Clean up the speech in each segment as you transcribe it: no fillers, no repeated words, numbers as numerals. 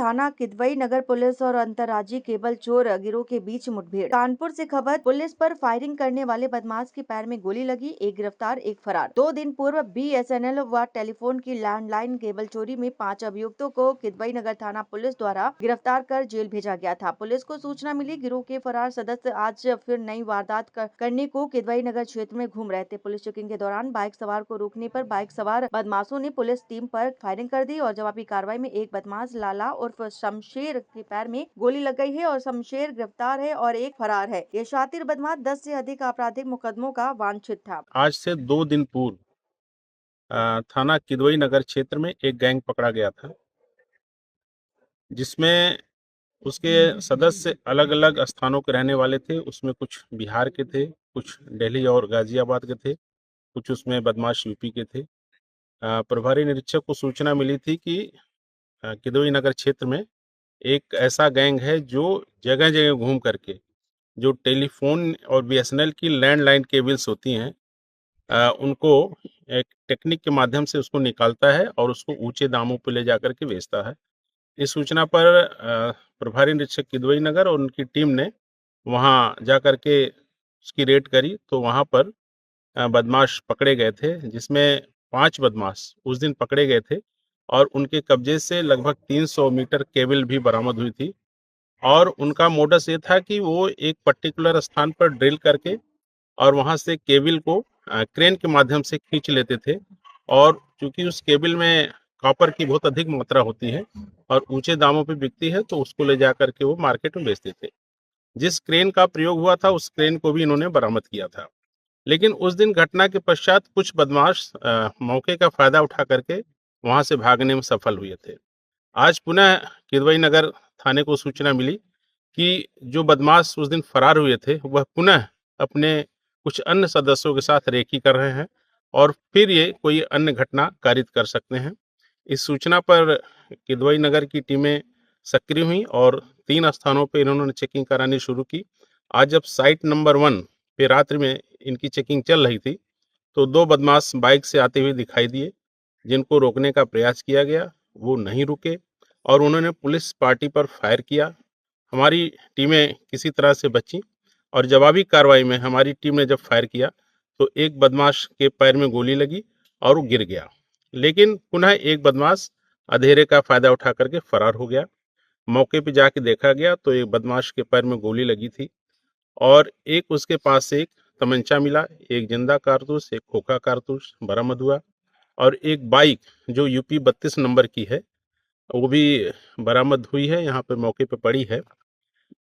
थाना किदवई नगर पुलिस और अंतर्राज्यीय केबल चोर गिरोह के बीच मुठभेड़। कानपुर से खबर, पुलिस पर फायरिंग करने वाले बदमाश के पैर में गोली लगी, एक गिरफ्तार एक फरार। 2 दिन पूर्व BSNL व टेलीफोन की लैंडलाइन केबल चोरी में 5 अभियुक्तों को किदवई नगर थाना पुलिस द्वारा गिरफ्तार कर जेल भेजा गया था। पुलिस को सूचना मिली, गिरोह के फरार सदस्य आज फिर नई वारदात करने को किदवई नगर क्षेत्र में घूम रहे थे। पुलिस चेकिंग के दौरान बाइक सवार को रोकने पर बाइक सवार बदमाशों ने पुलिस टीम पर फायरिंग कर दी और जवाबी कार्रवाई में एक बदमाश लाला उर्फ शमशेर के पैर में गोली लग गई है और शमशेर गिरफ्तार है और एक फरार है। ये शातिर बदमाश 10 से अधिक आपराधिक मुकदमों का वांछित था। आज से 2 दिन पूर्व थाना किदवई नगर क्षेत्र में एक गैंग पकड़ा गया था, जिसमें उसके सदस्य अलग अलग स्थानों के रहने वाले थे। उसमें कुछ बिहार के थे, कुछ दिल्ली और गाजियाबाद के थे, कुछ उसमें बदमाश यूपी के थे। प्रभारी निरीक्षक को सूचना मिली थी कि किदवई नगर क्षेत्र में एक ऐसा गैंग है जो जगह जगह घूम करके जो टेलीफोन और BSNL की लैंडलाइन केबल्स होती हैं, उनको एक टेक्निक के माध्यम से उसको निकालता है और उसको ऊंचे दामों पर ले जाकर के बेचता है। इस सूचना पर प्रभारी निरीक्षक किदवई नगर और उनकी टीम ने वहां जाकर के उसकी रेड करी, तो वहां पर बदमाश पकड़े गए थे, जिसमें 5 बदमाश उस दिन पकड़े गए थे और उनके कब्जे से लगभग 300 मीटर केबल भी बरामद हुई थी। और उनका मोडस ये था कि वो एक पर्टिकुलर स्थान पर ड्रिल करके और वहां से केबल को क्रेन के माध्यम से खींच लेते थे, और चूंकि उस केबल में कॉपर की बहुत अधिक मात्रा होती है और ऊंचे दामों पे बिकती है, तो उसको ले जाकर के वो मार्केट में बेचते थे। जिस क्रेन का प्रयोग हुआ था उस क्रेन को भी इन्होंने बरामद किया था। लेकिन उस दिन घटना के पश्चात कुछ बदमाश मौके का फायदा उठा करके वहां से भागने में सफल हुए थे। आज पुनः किदवई नगर थाने को सूचना मिली कि जो बदमाश उस दिन फरार हुए थे वह पुनः अपने कुछ अन्य सदस्यों के साथ रेकी कर रहे हैं और फिर ये कोई अन्य घटना कारित कर सकते हैं। इस सूचना पर किदवई नगर की टीमें सक्रिय हुई और 3 स्थानों पे इन्होंने चेकिंग करानी शुरू की। आज जब साइट नंबर 1 पे रात्रि में इनकी चेकिंग चल रही थी, तो 2 बदमाश बाइक से आते हुए दिखाई दिए, जिनको रोकने का प्रयास किया गया। वो नहीं रुके और उन्होंने पुलिस पार्टी पर फायर किया। हमारी टीमें किसी तरह से बची और जवाबी कार्रवाई में हमारी टीम ने जब फायर किया तो एक बदमाश के पैर में गोली लगी और वो गिर गया। लेकिन पुनः एक बदमाश अंधेरे का फायदा उठा करके फरार हो गया। मौके पे जाके देखा गया तो एक बदमाश के पैर में गोली लगी थी और एक उसके पास से एक तमंचा मिला, एक जिंदा कारतूस, एक खोखा कारतूस बरामद हुआ और एक बाइक जो यूपी 32 नंबर की है वो भी बरामद हुई है, यहाँ पे मौके पे पड़ी है।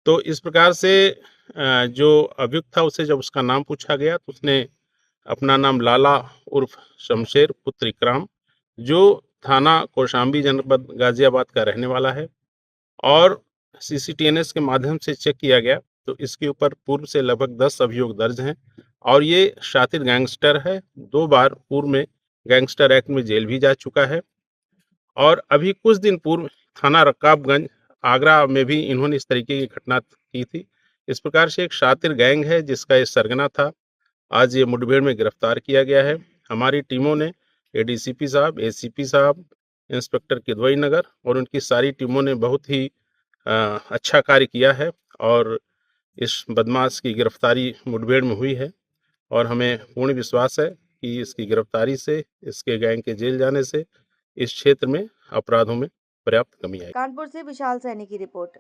तो इस प्रकार से जो अभियुक्त था उसे जब उसका नाम पूछा गया तो उसने अपना नाम लाला उर्फ शमशेर पुत्र इकराम, जो थाना कौशाम्बी जनपद गाजियाबाद का रहने वाला है, और CCTNS के माध्यम से चेक किया गया तो इसके ऊपर पूर्व से लगभग 10 अभियोग दर्ज हैं और ये शातिर गैंगस्टर है। 2 बार पूर्व में गैंगस्टर एक्ट में जेल भी जा चुका है और अभी कुछ दिन पूर्व थाना रकाबगंज आगरा में भी इन्होंने इस तरीके की घटना की थी। इस प्रकार से एक शातिर गैंग है जिसका ये सरगना था। आज ये मुठभेड़ में गिरफ्तार किया गया है। हमारी टीमों ने ADCP साहब, ACP साहब, इंस्पेक्टर किदवई नगर और उनकी सारी टीमों ने बहुत ही अच्छा कार्य किया है और इस बदमाश की गिरफ्तारी मुठभेड़ में हुई है और हमें पूर्ण विश्वास है कि इसकी गिरफ्तारी से, इसके गैंग के जेल जाने से इस क्षेत्र में अपराधों में पर्याप्त कमी आएगी। कानपुर से विशाल सैनी की रिपोर्ट।